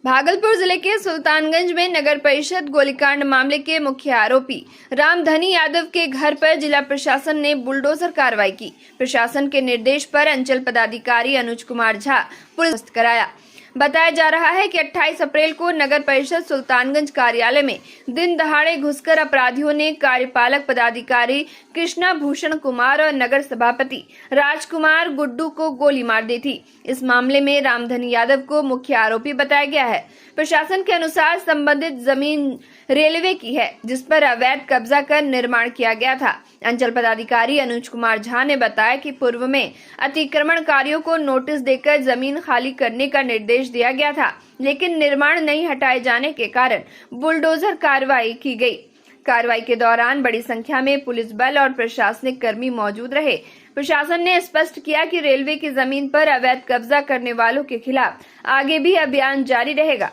भागलपुर जिले के सुल्तानगंज में नगर परिषद गोलीकांड मामले के मुख्य आरोपी रामधनी यादव के घर पर जिला प्रशासन ने बुलडोजर कार्रवाई की। प्रशासन के निर्देश पर अंचल पदाधिकारी अनुज कुमार झा पुलिस कराया। बताया जा रहा है कि 28 अप्रैल को नगर परिषद सुल्तानगंज कार्यालय में दिन दहाड़े घुसकर अपराधियों ने कार्यपालक पदाधिकारी कृष्णा भूषण कुमार और नगर सभापति राजकुमार गुड्डू को गोली मार दी थी। इस मामले में रामधनी यादव को मुख्य आरोपी बताया गया है। प्रशासन के अनुसार संबंधित जमीन रेलवे की है, जिस पर अवैध कब्जा कर निर्माण किया गया था। अंचल पदाधिकारी अनुज कुमार झा ने बताया कि पूर्व में अतिक्रमणकारियों को नोटिस देकर जमीन खाली करने का निर्देश दिया गया था, लेकिन निर्माण नहीं हटाए जाने के कारण बुलडोजर कार्रवाई की गई। कार्रवाई के दौरान बड़ी संख्या में पुलिस बल और प्रशासनिक कर्मी मौजूद रहे। प्रशासन ने स्पष्ट किया कि रेलवे की जमीन पर अवैध कब्जा करने वालों के खिलाफ आगे भी अभियान जारी रहेगा।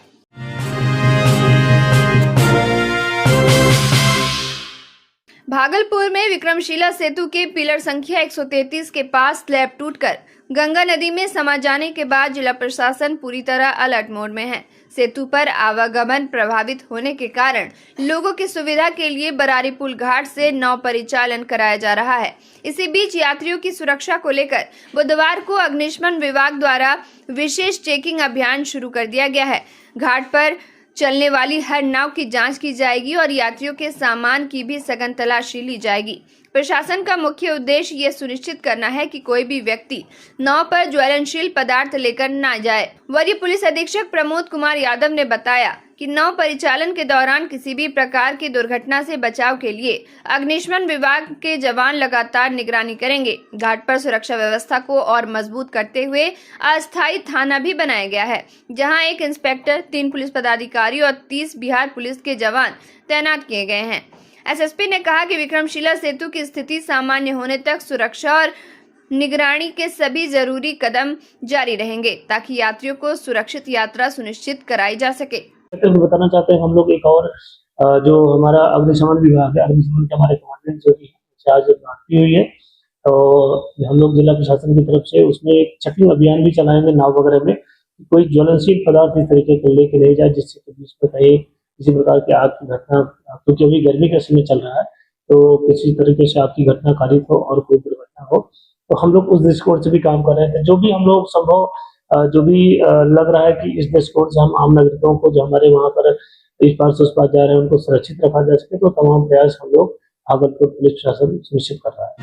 भागलपुर में विक्रमशिला सेतु के पिलर संख्या 133 के पास स्लैब टूटकर गंगा नदी में समा जाने के बाद जिला प्रशासन पूरी तरह अलर्ट मोड में है। सेतु पर आवागमन प्रभावित होने के कारण लोगों की सुविधा के लिए बरारी पुल घाट से नाव परिचालन कराया जा रहा है। इसी बीच यात्रियों की सुरक्षा को लेकर बुधवार को अग्निशमन विभाग द्वारा विशेष चेकिंग अभियान शुरू कर दिया गया है। घाट पर चलने वाली हर नाव की जांच की जाएगी और यात्रियों के सामान की भी सघन तलाशी ली जाएगी। प्रशासन का मुख्य उद्देश्य ये सुनिश्चित करना है कि कोई भी व्यक्ति नाव पर ज्वलनशील पदार्थ लेकर न जाए। वरीय पुलिस अधीक्षक प्रमोद कुमार यादव ने बताया कि नाव परिचालन के दौरान किसी भी प्रकार की दुर्घटना से बचाव के लिए अग्निशमन विभाग के जवान लगातार निगरानी करेंगे। घाट पर सुरक्षा व्यवस्था को और मजबूत करते हुए अस्थायी थाना भी बनाया गया है, जहां एक इंस्पेक्टर, 3 पुलिस पदाधिकारी और 30 बिहार पुलिस के जवान तैनात किए गए हैं। एसएसपी ने कहा कि विक्रमशिला सेतु की स्थिति सामान्य होने तक सुरक्षा और निगरानी के सभी जरूरी कदम जारी रहेंगे, ताकि यात्रियों को सुरक्षित यात्रा सुनिश्चित कराई जा सके। बताना चाहते हैं हम लोग एक और जो हमारा अग्निशमन विभाग है, अग्निशमन के हमारे कमांडेंट जो भी आज भर्ती हुई है, तो हम लोग जिला प्रशासन की तरफ से उसमें एक चेकिंग अभियान भी चलाएंगे नाव वगैरह में। कोई ज्वलनशील पदार्थ इस तरीके के लेके नहीं जाए जिससे बीच में कहीं किसी प्रकार की आग की घटना, क्योंकि अभी गर्मी का समय चल रहा है, तो किसी तरीके से आग की घटना कारित हो और कोई दुर्घटना हो, तो हम लोग उस दृष्टिकोण से भी काम कर रहे थे। जो भी हम लोग संभव जो भी लग रहा है कि इस दृष्टिकोण से हम आम नागरिकों को जो हमारे वहाँ पर इस पार से उस पार जा रहे हैं उनको सुरक्षित रखा जा सके, तो तमाम प्रयास हम लोग भागलपुर पुलिस प्रशासन सुनिश्चित कर रहा है।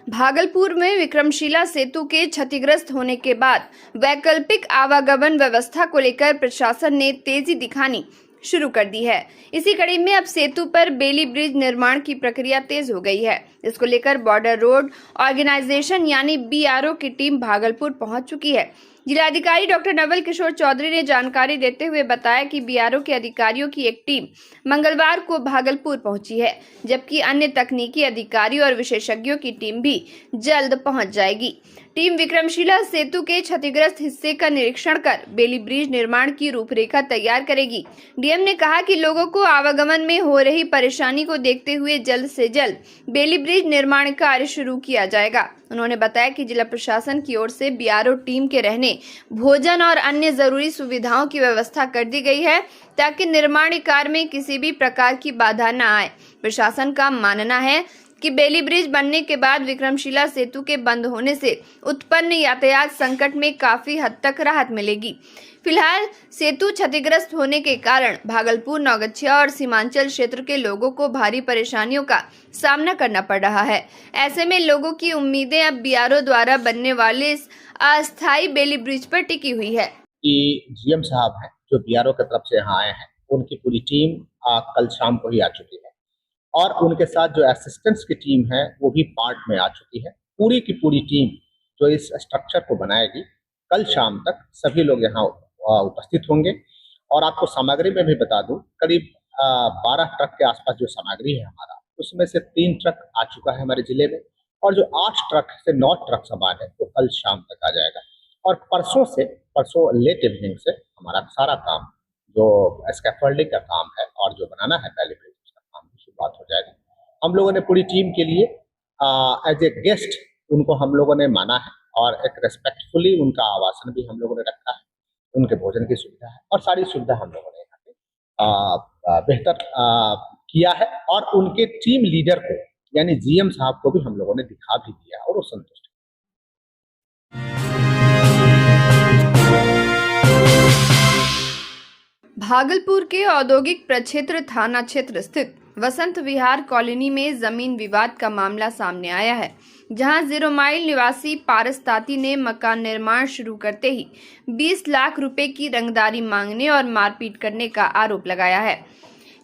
भागलपुर में विक्रमशिला सेतु के क्षतिग्रस्त होने के बाद वैकल्पिक आवागमन व्यवस्था को लेकर प्रशासन ने तेजी दिखानी शुरू कर दी है। इसी कड़ी में अब सेतु पर बेली ब्रिज निर्माण की प्रक्रिया तेज हो गई है। इसको लेकर बॉर्डर रोड ऑर्गेनाइजेशन यानी बीआरओ की टीम भागलपुर पहुंच चुकी है। जिलाधिकारी डॉक्टर नवल किशोर चौधरी ने जानकारी देते हुए बताया कि बीआरओ के अधिकारियों की एक टीम मंगलवार को भागलपुर पहुंची है, जबकि अन्य तकनीकी अधिकारी और विशेषज्ञों की टीम भी जल्द पहुंच जाएगी। टीम विक्रमशिला सेतु के क्षतिग्रस्त हिस्से का निरीक्षण कर बेली ब्रिज निर्माण की रूपरेखा तैयार करेगी। डीएम ने कहा कि लोगों को आवागमन में हो रही परेशानी को देखते हुए जल्द से जल्द बेली ब्रिज निर्माण कार्य शुरू किया जाएगा। उन्होंने बताया कि जिला प्रशासन की ओर से बीआरओ टीम के रहने, भोजन और अन्य जरूरी सुविधाओं की व्यवस्था कर दी गई है, ताकि निर्माण कार्य में किसी भी प्रकार की बाधा न आए। प्रशासन का मानना है कि बेली ब्रिज बनने के बाद विक्रमशिला सेतु के बंद होने से उत्पन्न यातायात संकट में काफी हद तक राहत मिलेगी। फिलहाल सेतु क्षतिग्रस्त होने के कारण भागलपुर, नौगछिया और सीमांचल क्षेत्र के लोगों को भारी परेशानियों का सामना करना पड़ रहा है। ऐसे में लोगों की उम्मीदें अब बीआरओ द्वारा बनने वाले इस अस्थायी बेली ब्रिज पर टिकी हुई है। जीएम साहब हैं जो बीआरओ की तरफ से यहाँ आए हैं, उनकी पूरी टीम कल शाम को ही आ चुकी है और उनके साथ जो असिस्टेंट्स की टीम है वो भी पार्ट में आ चुकी है। पूरी की पूरी टीम जो इस स्ट्रक्चर को बनाएगी, कल शाम तक सभी लोग यहाँ उपस्थित होंगे। और आपको सामग्री में भी बता दूं, करीब 12 ट्रक के आसपास जो सामग्री है हमारा, उसमें से 3 ट्रक आ चुका है हमारे जिले में और जो 8 ट्रक से 9 ट्रक सामान है वो कल शाम तक आ जाएगा। और परसों लेट इवनिंग से हमारा सारा काम जो स्कैफोल्डिंग का काम है और जो बनाना है पहले उसका काम की शुरुआत हो जाएगी। हम लोगों ने पूरी टीम के लिए एज ए गेस्ट उनको हम लोगों ने माना है और एक रेस्पेक्टफुली उनका आवासन भी हम लोगों ने रखा है, उनके भोजन की सुविधा है और सारी सुविधा हम लोगों ने यहाँ पे बेहतर किया है। और उनके टीम लीडर को यानी जीएम साहब को भी हम लोगों ने दिखा भी दिया और वो संतुष्ट हैं। भागलपुर के औद्योगिक प्रक्षेत्र थाना क्षेत्र स्थित वसंत विहार कॉलोनी में जमीन विवाद का मामला सामने आया है, जहां 0 माइल निवासी पारस ताती ने मकान निर्माण शुरू करते ही 20 लाख रुपए की रंगदारी मांगने और मारपीट करने का आरोप लगाया है।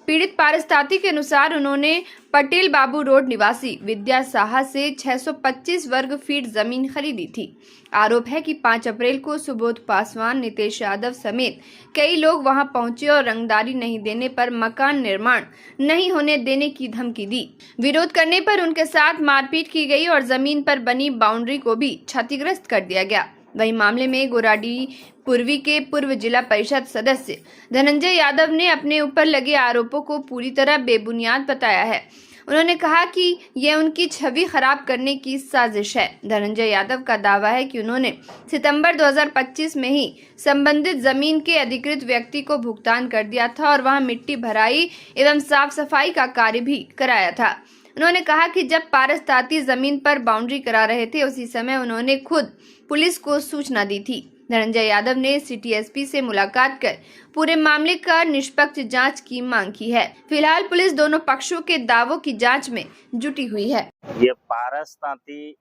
पीड़ित पारस ताती के अनुसार उन्होंने पटेल बाबू रोड निवासी विद्या साहा से 625 वर्ग फीट जमीन खरीदी थी। आरोप है कि 5 अप्रैल को सुबोध पासवान, नितेश यादव समेत कई लोग वहां पहुंचे और रंगदारी नहीं देने पर मकान निर्माण नहीं होने देने की धमकी दी। विरोध करने पर उनके साथ मारपीट की गई और जमीन पर बनी बाउंड्री को भी क्षतिग्रस्त कर दिया गया। वही मामले में गोराडी पूर्वी के पूर्व जिला परिषद सदस्य धनंजय यादव ने अपने ऊपर लगे आरोपों को पूरी तरह बेबुनियाद बताया है। उन्होंने कहा कि यह उनकी छवि खराब करने की साजिश है। धनंजय यादव का दावा है कि उन्होंने सितंबर 2025 में ही संबंधित जमीन के अधिकृत व्यक्ति को भुगतान कर दिया था और वहां मिट्टी भराई एवं साफ सफाई का कार्य भी कराया था। उन्होंने कहा कि जब पारस ताती जमीन पर बाउंड्री करा रहे थे, उसी समय उन्होंने खुद पुलिस को सूचना दी थी। धनंजय यादव ने सिटी एसपी से मुलाकात कर पूरे मामले का निष्पक्ष जांच की मांग की है। फिलहाल पुलिस दोनों पक्षों के दावों की जांच में जुटी हुई है। ये पारस ताती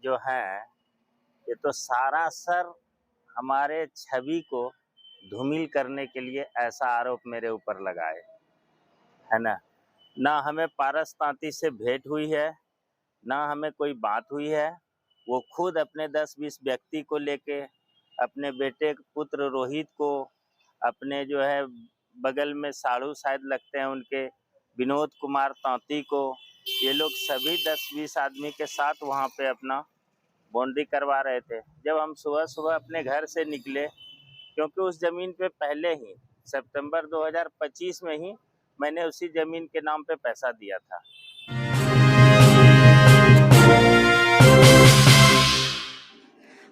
जो है, ये तो सरासर हमारे छवि को धूमिल करने के लिए ऐसा आरोप मेरे ऊपर लगाए है ना हमें पारस ताती से भेंट हुई है, ना हमें कोई बात हुई है। वो खुद अपने 10-20 व्यक्ति को लेके, अपने बेटे पुत्र रोहित को, अपने जो है बगल में साड़ू शायद लगते हैं उनके विनोद कुमार तांती को, ये लोग सभी 10-20 आदमी के साथ वहाँ पे अपना बाउंड्री करवा रहे थे। जब हम सुबह सुबह अपने घर से निकले, क्योंकि उस ज़मीन पे पहले ही सितंबर 2025 में ही मैंने उसी ज़मीन के नाम पे पैसा दिया था।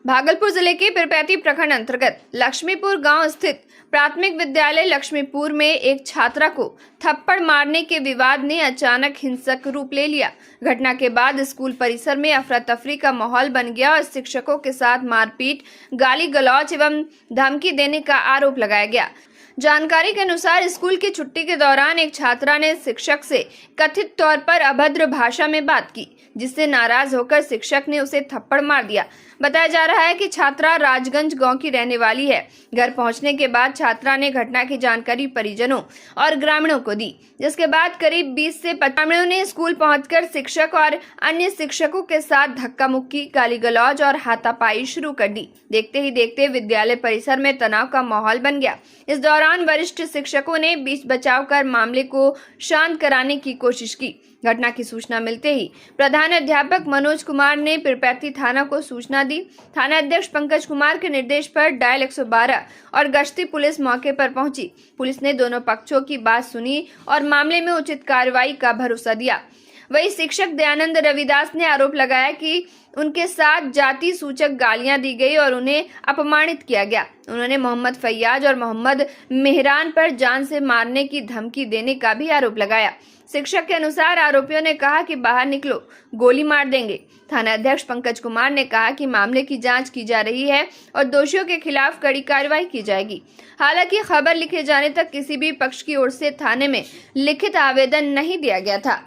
भागलपुर जिले के पिरपैती प्रखंड अंतर्गत लक्ष्मीपुर गांव स्थित प्राथमिक विद्यालय लक्ष्मीपुर में एक छात्रा को थप्पड़ मारने के विवाद ने अचानक हिंसक रूप ले लिया। घटना के बाद स्कूल परिसर में अफरा तफरी का माहौल बन गया और शिक्षकों के साथ मारपीट, गाली गलौज एवं धमकी देने का आरोप लगाया गया। जानकारी के अनुसार स्कूल की छुट्टी के दौरान एक छात्रा ने शिक्षक से कथित तौर पर अभद्र भाषा में बात की, जिससे नाराज होकर शिक्षक ने उसे थप्पड़ मार दिया। बताया जा रहा है कि छात्रा राजगंज गांव की रहने वाली है। घर पहुंचने के बाद छात्रा ने घटना की जानकारी परिजनों और ग्रामीणों को दी, जिसके बाद करीब 20 से 25 ग्रामीणों ने स्कूल पहुंचकर शिक्षक और अन्य शिक्षकों के साथ धक्का मुक्की, गाली गलौज और हाथापाई शुरू कर दी। देखते ही देखते विद्यालय परिसर में तनाव का माहौल बन गया। इस दौरान वरिष्ठ शिक्षकों ने बीच बचाव कर मामले को शांत कराने की कोशिश की। घटना की सूचना मिलते ही प्रधान अध्यापक मनोज कुमार ने पिरपैती थाना को सूचना दी। थाना अध्यक्ष पंकज कुमार के निर्देश पर डायल 112 और गश्ती पुलिस मौके पर पहुंची। पुलिस ने दोनों पक्षों की बात सुनी और मामले में उचित कार्रवाई का भरोसा दिया। वही शिक्षक दयानंद रविदास ने आरोप लगाया कि उनके साथ जाति सूचक गालियां दी गई और उन्हें अपमानित किया गया। उन्होंने मोहम्मद फैयाज और मोहम्मद मेहरान पर जान से मारने की धमकी देने का भी आरोप लगाया। शिक्षक के अनुसार आरोपियों ने कहा कि बाहर निकलो, गोली मार देंगे। थाना अध्यक्ष पंकज कुमार ने कहा कि मामले की जांच की जा रही है और दोषियों के खिलाफ कड़ी कार्रवाई की जाएगी। हालांकि खबर लिखे जाने तक किसी भी पक्ष की ओर से थाने में लिखित आवेदन नहीं दिया गया था।